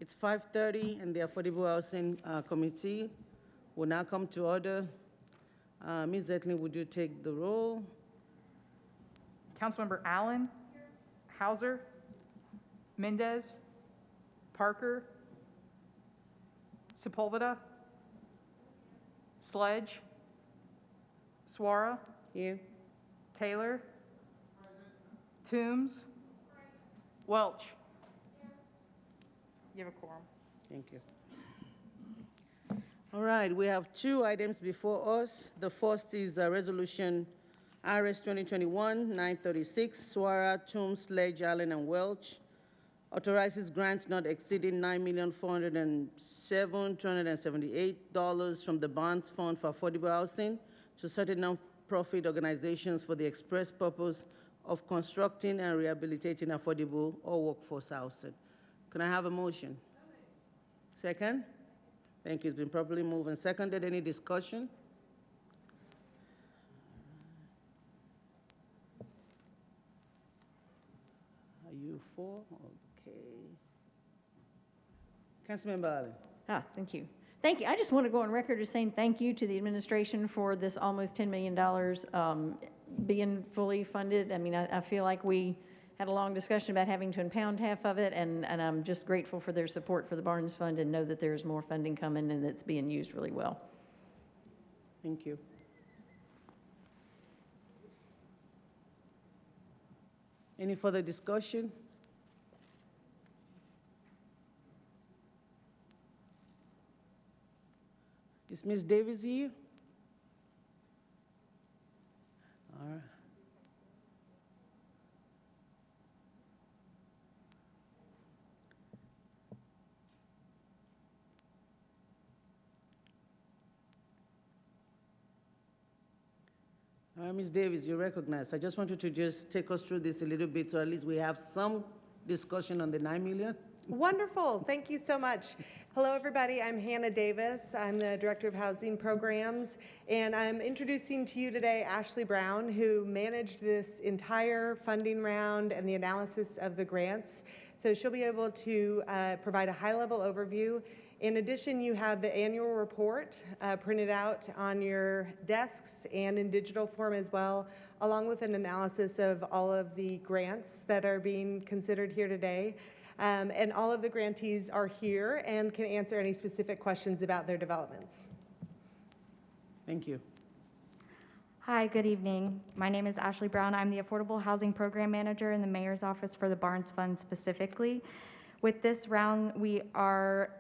It's 5:30, and the Affordable Housing Committee will now come to order. Ms. Zetlin, would you take the roll? Councilmember Allen, Hauser, Mendez, Parker, Sepulveda, Sledge, Suara, Here. Taylor, Toombs, Welch. You have a quorum. Thank you. All right, we have two items before us. The first is Resolution RS 2021-936, Suara, Toombs, Sledge, Allen, and Welch, authorizes grants not exceeding $9,407,278 from the Bonds Fund for Affordable Housing to certain non-profit organizations for the express purpose of constructing and rehabilitating affordable or workforce housing. Can I have a motion? Second? Thank you. It's been properly moved and seconded. Any discussion? Are you for? Okay. Councilmember Allen. Thank you. Thank you. I just want to go on record as saying thank you to the administration for this almost $10 million being fully funded. I mean, I feel like we had a long discussion about having to impound half of it, and I'm just grateful for their support for the Barnes Fund and know that there's more funding coming and it's being used really well. Thank you. Any further discussion? Is Ms. Davis here? All right. All right, Ms. Davis, you're recognized. I just want you to just take us through this a little bit so at least we have some discussion on the $9 million. Wonderful. Thank you so much. Hello, everybody. I'm Hannah Davis. I'm the Director of Housing Programs, and I'm introducing to you today Ashley Brown, who managed this entire funding round and the analysis of the grants. So she'll be able to provide a high-level overview. In addition, you have the annual report printed out on your desks and in digital form as well, along with an analysis of all of the grants that are being considered here today. And all of the grantees are here and can answer any specific questions about their developments. Thank you. Hi, good evening. My name is Ashley Brown. I'm the Affordable Housing Program Manager in the Mayor's Office for the Barnes Fund specifically. With this round, we are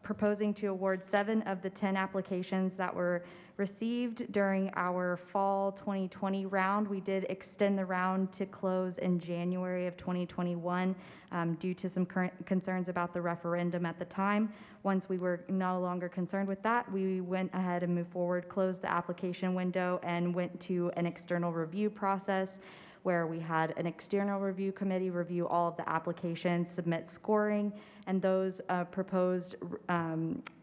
proposing to award 7 of the 10 applications that were received during our fall 2020 round. We did extend the round to close in January of 2021 due to some current concerns about the referendum at the time. Once we were no longer concerned with that, we went ahead and moved forward, closed the application window, and went to an external review process where we had an external review committee review all of the applications, submit scoring, and those proposed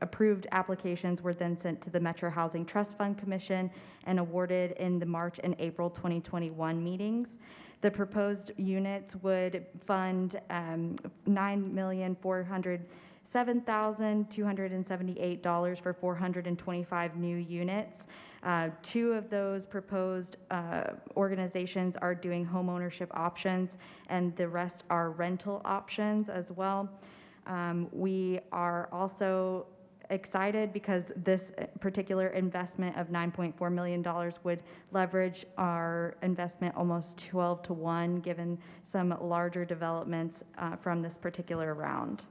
approved applications were then sent to the Metro Housing Trust Fund Commission and awarded in the March and April 2021 meetings. The proposed units would fund $9,407,278 for 425 new units. 2 of those proposed organizations are doing home ownership options, and the rest are rental options as well. We are also excited because this particular investment of $9.4 million would leverage our investment almost 12 to 1, given some larger developments from this particular round.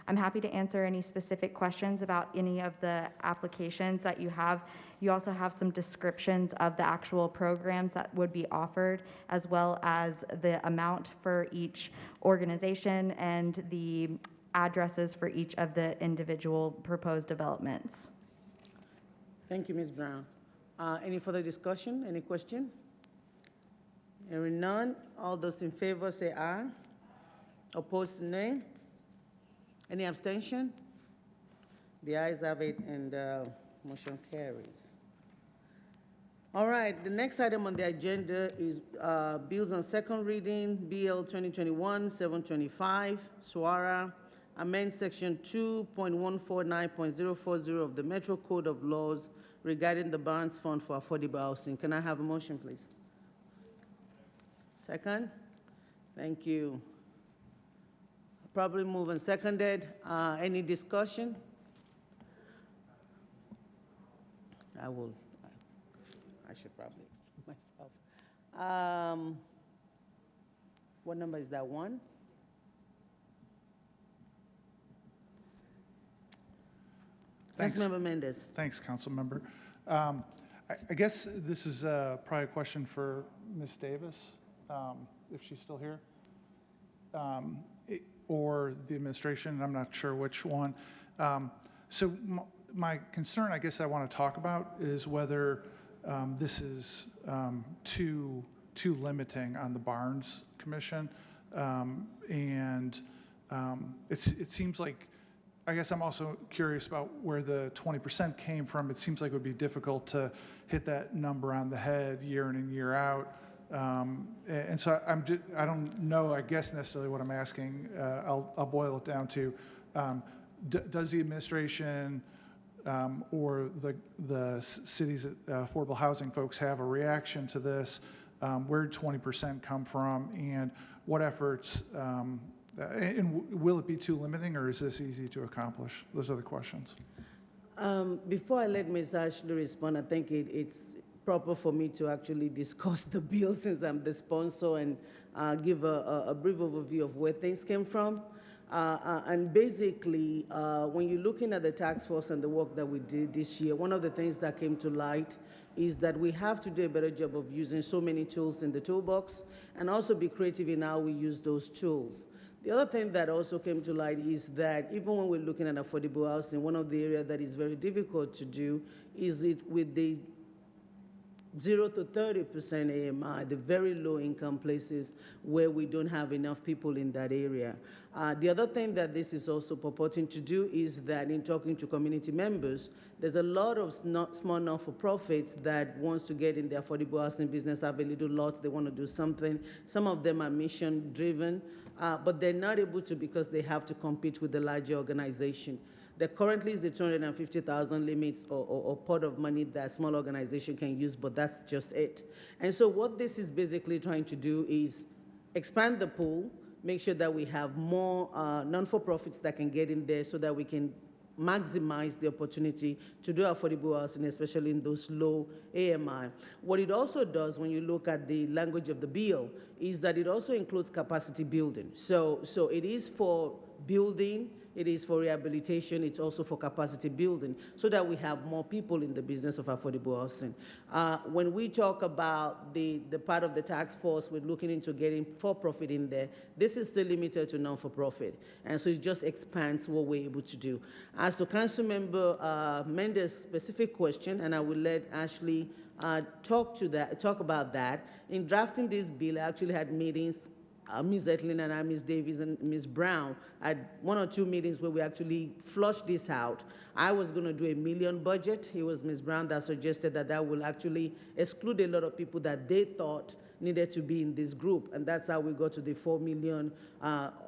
I'm happy to answer any specific questions about any of the applications that you have. You also have some descriptions of the actual programs that would be offered, as well as the amount for each organization and the addresses for each of the individual proposed developments. Thank you, Ms. Brown. Any further discussion? Any question? Hearing none, all those in favor say aye. Opposed, nay. Any abstention? The ayes have it, and motion carries. All right, the next item on the agenda is bills on second reading, BL 2021-725, Suara, amend section 2.149.040 of the Metro Code of Laws regarding the Barnes Fund for Affordable Housing. Can I have a motion, please? Second? Thank you. Probably moved and seconded. Any discussion? I should probably explain myself. What number is that, 1? Thanks. Councilmember Mendez. Thanks, Councilmember. I guess this is probably a question for Ms. Davis, if she's still here, or the administration. I'm not sure which one. So my concern, I guess I want to talk about is whether this is too limiting on the Barnes Commission, and it seems like, I guess I'm also curious about where the 20% came from. It seems like it would be difficult to hit that number on the head year in and year out. And so I don't know, I guess, necessarily what I'm asking. I'll boil it down to, does the administration or the city's affordable housing folks have a reaction to this? Where did 20% come from? And what efforts, and will it be too limiting, or is this easy to accomplish? Those are the questions. Before I let Ms. Ashley respond, I think it's proper for me to actually discuss the bill since I'm the sponsor and give a brief overview of where things came from. And basically, when you're looking at the task force and the work that we did this year, one of the things that came to light is that we have to do a better job of using so many tools in the toolbox and also be creative in how we use those tools. The other thing that also came to light is that even when we're looking at affordable housing, one of the areas that is very difficult to do is it with the 0 to 30% AMI, the very low income places where we don't have enough people in that area. The other thing that this is also purporting to do is that in talking to community members, there's a lot of small not-for-profits that wants to get in the affordable housing business, have a little lot, they want to do something. Some of them are mission-driven, but they're not able to because they have to compete with the larger organization. There currently is the 250,000 limits or pot of money that small organization can use, but that's just it. And so what this is basically trying to do is expand the pool, make sure that we have more non-for-profits that can get in there so that we can maximize the opportunity to do affordable housing, especially in those low AMI. What it also does when you look at the language of the bill is that it also includes capacity building. So it is for building, it is for rehabilitation, it's also for capacity building so that we have more people in the business of affordable housing. When we talk about the part of the task force, we're looking into getting for-profit in there. This is still limited to non-for-profit, and so it just expands what we're able to do. As to Councilmember Mendez' specific question, and I will let Ashley talk about that. In drafting this bill, I actually had meetings. Ms. Etlin and I, Ms. Davis and Ms. Brown, had 1 or 2 meetings where we actually flushed this out. I was going to do a $1 million budget. It was Ms. Brown that suggested that will actually exclude a lot of people that they thought needed to be in this group, and that's how we got to the $4 million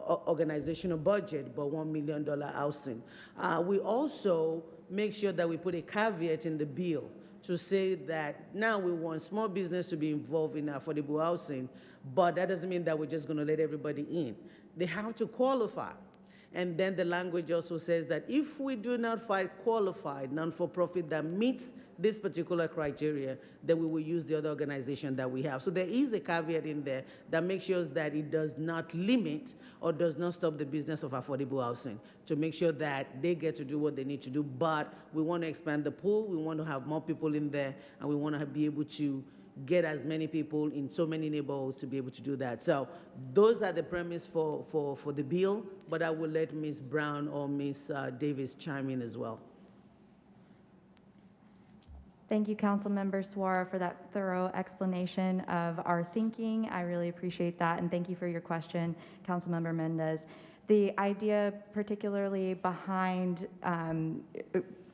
organizational budget, but $1 million housing. We also make sure that we put a caveat in the bill to say that now we want small business to be involved in affordable housing, but that doesn't mean that we're just going to let everybody in. They have to qualify. And then the language also says that if we do not find qualified non-for-profit that meets this particular criteria, then we will use the other organization that we have. So there is a caveat in there that makes sure that it does not limit or does not stop the business of affordable housing, to make sure that they get to do what they need to do. But we want to expand the pool, we want to have more people in there, and we want to be able to get as many people in so many neighborhoods to be able to do that. So those are the premise for the bill, but I will let Ms. Brown or Ms. Davis chime in as well. Thank you, Councilmember Suara, for that thorough explanation of our thinking. I really appreciate that, and thank you for your question, Councilmember Mendez. The idea particularly behind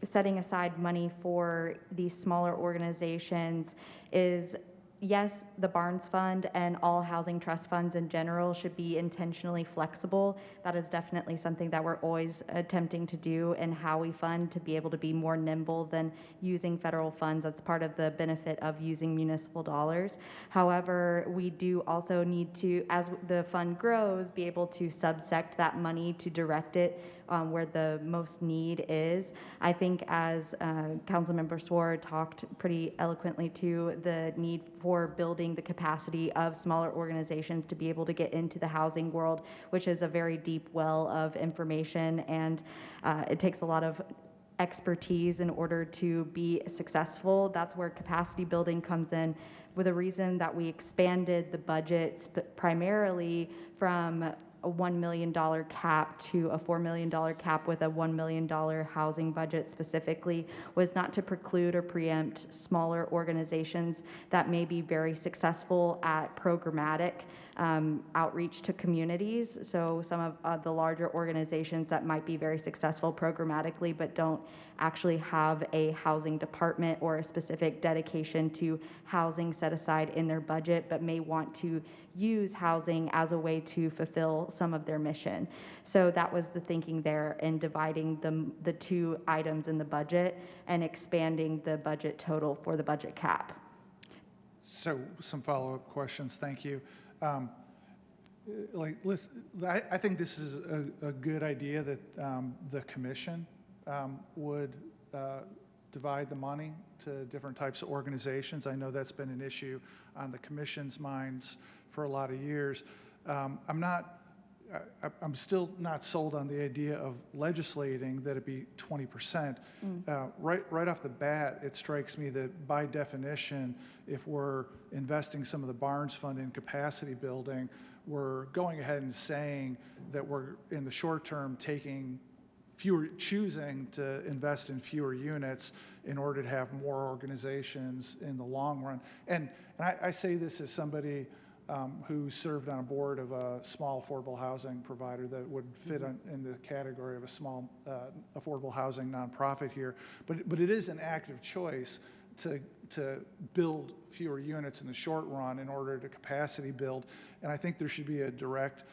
setting aside money for these smaller organizations is yes, the Barnes Fund and all housing trust funds in general should be intentionally flexible. That is definitely something that we're always attempting to do in how we fund, to be able to be more nimble than using federal funds. That's part of the benefit of using municipal dollars. However, we do also need to, as the fund grows, be able to subsect that money to direct it where the most need is. I think as Councilmember Swore talked pretty eloquently to the need for building the capacity of smaller organizations to be able to get into the housing world, which is a very deep well of information, and it takes a lot of expertise in order to be successful. That's where capacity building comes in, with a reason that we expanded the budget primarily from a $1 million cap to a $4 million cap with a $1 million housing budget specifically, was not to preclude or preempt smaller organizations that may be very successful at programmatic outreach to communities. So some of the larger organizations that might be very successful programmatically but don't actually have a housing department or a specific dedication to housing set aside in their budget, but may want to use housing as a way to fulfill some of their mission. So that was the thinking there in dividing the two items in the budget and expanding the budget total for the budget cap. So some follow-up questions, thank you. Listen, I think this is a good idea that the commission would divide the money to different types of organizations. I know that's been an issue on the commission's minds for a lot of years. I'm still not sold on the idea of legislating that it be 20%. Right off the bat, it strikes me that by definition, if we're investing some of the Barnes Fund in capacity building, we're going ahead and saying that we're in the short term choosing to invest in fewer units in order to have more organizations in the long run. And I say this as somebody who served on a board of a small affordable housing provider that would fit in the category of a small affordable housing nonprofit here. But it is an active choice to build fewer units in the short run in order to capacity build. And I think there should be a direct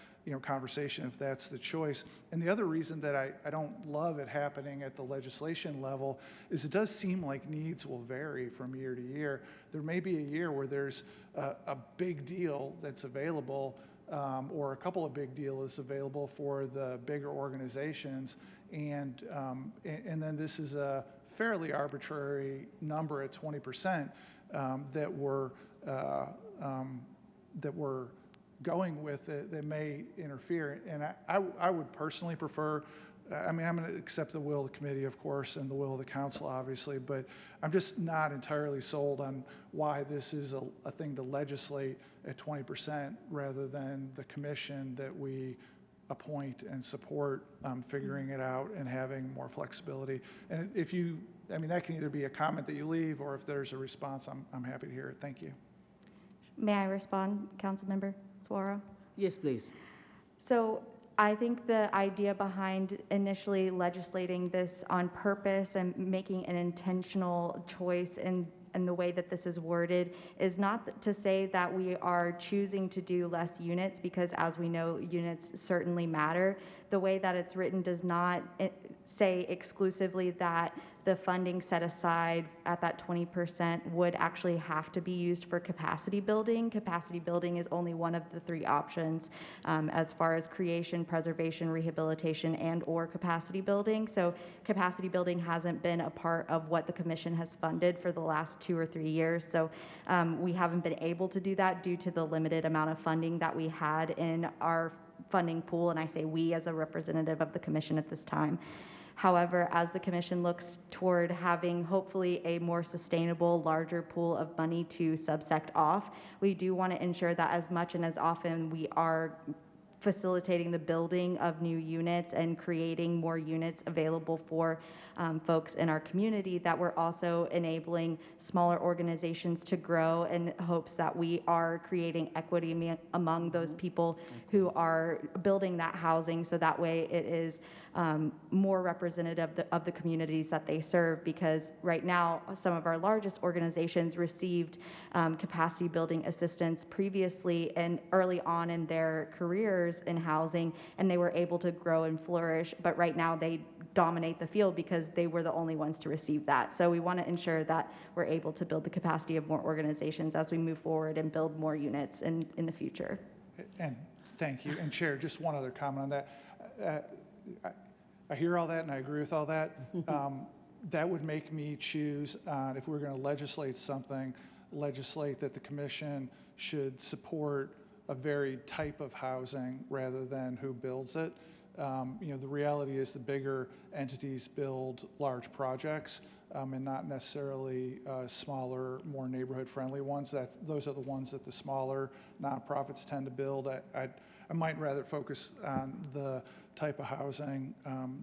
conversation if that's the choice. And the other reason that I don't love it happening at the legislation level is it does seem like needs will vary from year to year. There may be a year where there's a big deal that's available or a couple of big deals available for the bigger organizations, and then this is a fairly arbitrary number at 20% that we're going with that may interfere. And I would personally prefer, I mean, I'm going to accept the will of the committee, of course, and the will of the council, obviously, but I'm just not entirely sold on why this is a thing to legislate at 20% rather than the commission that we appoint and support figuring it out and having more flexibility. And if you, I mean, that can either be a comment that you leave, or if there's a response, I'm happy to hear it. Thank you. May I respond, Councilmember Suara? Yes, please. So I think the idea behind initially legislating this on purpose and making an intentional choice in the way that this is worded is not to say that we are choosing to do less units, because as we know, units certainly matter. The way that it's written does not say exclusively that the funding set aside at that 20% would actually have to be used for capacity building. Capacity building is only one of the three options as far as creation, preservation, rehabilitation, and or capacity building. So capacity building hasn't been a part of what the commission has funded for the last 2 or 3 years. So we haven't been able to do that due to the limited amount of funding that we had in our funding pool, and I say we as a representative of the commission at this time. However, as the commission looks toward having hopefully a more sustainable, larger pool of money to subsect off, we do want to ensure that as much and as often we are facilitating the building of new units and creating more units available for folks in our community, that we're also enabling smaller organizations to grow in hopes that we are creating equity among those people who are building that housing, so that way it is more representative of the communities that they serve, because right now some of our largest organizations received capacity building assistance previously and early on in their careers in housing, and they were able to grow and flourish, but right now they dominate the field because they were the only ones to receive that. So we want to ensure that we're able to build the capacity of more organizations as we move forward and build more units in the future. And thank you. And Chair, just one other comment on that. I hear all that and I agree with all that. That would make me choose, if we're going to legislate something, legislate that the commission should support a very type of housing rather than who builds it. The reality is the bigger entities build large projects and not necessarily smaller, more neighborhood-friendly ones. Those are the ones that the smaller nonprofits tend to build. I might rather focus on the type of housing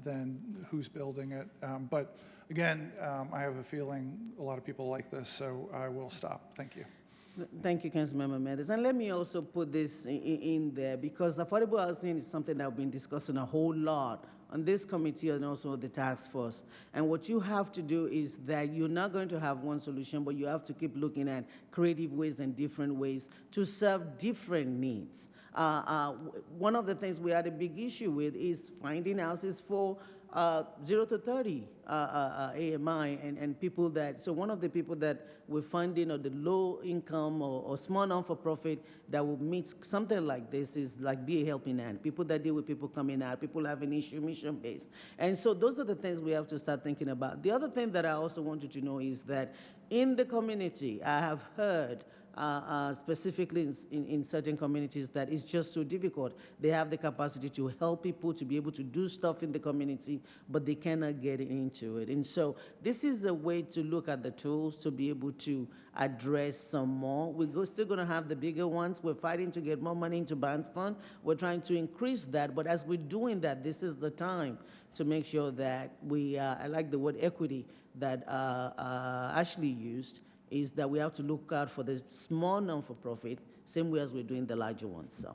than who's building it. But again, I have a feeling a lot of people like this, so I will stop. Thank you. Thank you, Councilmember Mendes. And let me also put this in there, because affordable housing is something that we've been discussing a whole lot on this committee and also the task force. And what you have to do is that you're not going to have one solution, but you have to keep looking at creative ways and different ways to serve different needs. One of the things we had a big issue with is finding houses for 0 to 30 AMI and people that, so one of the people that we're funding or the low income or small non-for-profit that will meet something like this is like Be a Helping Hand, people that deal with people coming out, people having issue mission-based. And so those are the things we have to start thinking about. The other thing that I also want you to know is that in the community, I have heard specifically in certain communities that it's just so difficult. They have the capacity to help people to be able to do stuff in the community, but they cannot get into it. And so this is a way to look at the tools to be able to address some more. We're still going to have the bigger ones. We're fighting to get more money into Bonds Fund. We're trying to increase that, but as we're doing that, this is the time to make sure that we, I like the word equity that Ashley used, is that we have to look out for the small non-for-profit, same way as we're doing the larger ones. So,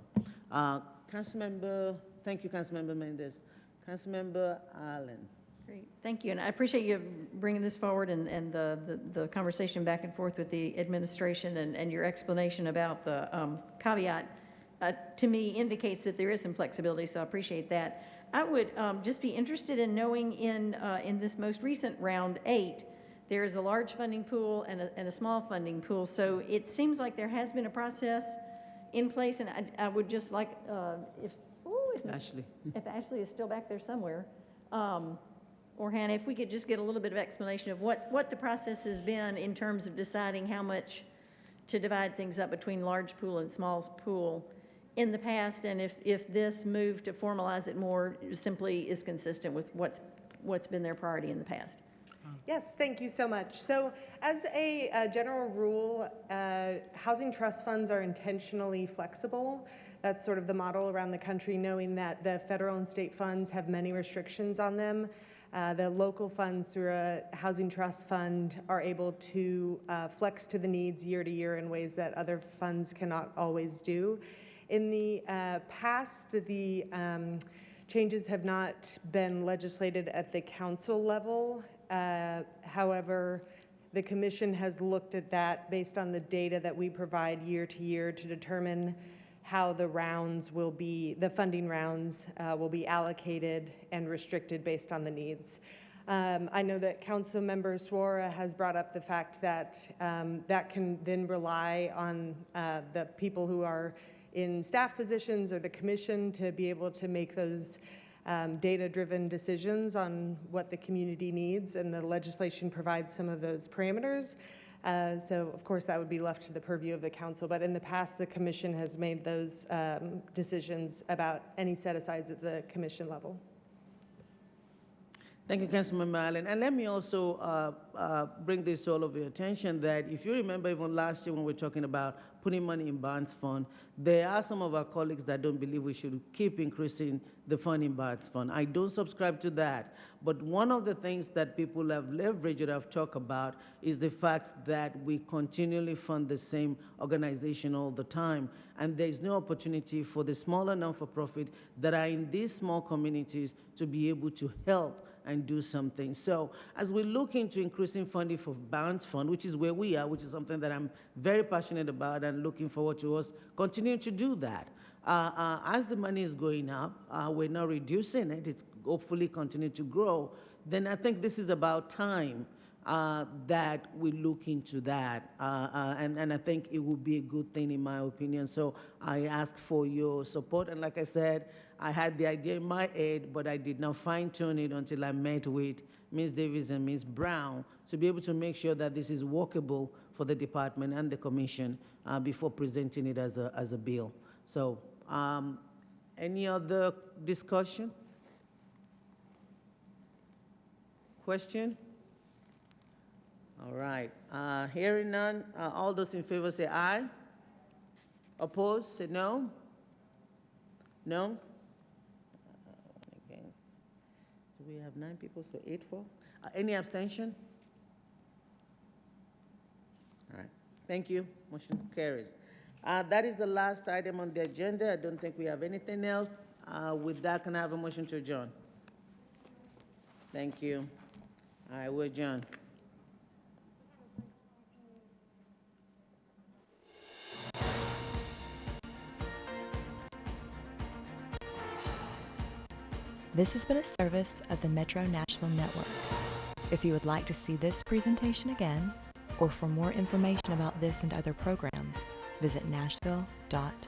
Councilmember, thank you, Councilmember Mendes. Councilmember Allen. Great, thank you, and I appreciate you bringing this forward and the conversation back and forth with the administration and your explanation about the caveat, to me, indicates that there is some flexibility, so I appreciate that. I would just be interested in knowing in this most recent round 8, there is a large funding pool and a small funding pool, so it seems like there has been a process in place, and I would just like, if Ashley. If Ashley is still back there somewhere, or Hannah, if we could just get a little bit of explanation of what the process has been in terms of deciding how much to divide things up between large pool and small pool in the past, and if this move to formalize it more simply is consistent with what's been their priority in the past. Yes, thank you so much. So as a general rule, housing trust funds are intentionally flexible. That's sort of the model around the country, knowing that the federal and state funds have many restrictions on them. The local funds through a housing trust fund are able to flex to the needs year to year in ways that other funds cannot always do. In the past, the changes have not been legislated at the council level. However, the commission has looked at that based on the data that we provide year to year to determine how the rounds will be, the funding rounds will be allocated and restricted based on the needs. I know that Council Member Suara has brought up the fact that that can then rely on the people who are in staff positions or the commission to be able to make those data-driven decisions on what the community needs, and the legislation provides some of those parameters. So, of course, that would be left to the purview of the council, but in the past, the commission has made those decisions about any set-asides at the commission level. Thank you, Councilmember Allen. And let me also bring this to all of your attention that if you remember even last year when we were talking about putting money in bonds fund. There are some of our colleagues that don't believe we should keep increasing the fund in bonds fund. I don't subscribe to that. But one of the things that people have leveraged or have talked about is the fact that we continually fund the same organization all the time. And there is no opportunity for the smaller non-for-profit that are in these small communities to be able to help and do something. So as we look into increasing funding for bonds fund, which is where we are, which is something that I'm very passionate about and looking forward to us continuing to do that. As the money is going up, we're not reducing it, it's hopefully continue to grow, then I think this is about time that we look into that. And I think it would be a good thing in my opinion. So I ask for your support. And like I said, I had the idea in my head, but I did not fine tune it until I met with Ms. Davis and Ms. Brown to be able to make sure that this is workable for the department and the commission before presenting it as a bill. So any other discussion? Question? All right. Hearing none, all those in favor say aye. Opposed, say no. No? Against. Do we have 9 people, so 8 for? Any abstention? All right. Thank you. Motion carries. That is the last item on the agenda. I don't think we have anything else. With that, can I have a motion to adjourn? Thank you. All right, we're adjourned. This has been a service of the Metro Nashville Network. If you would like to see this presentation again, or for more information about this and other programs, visit nashville.gov.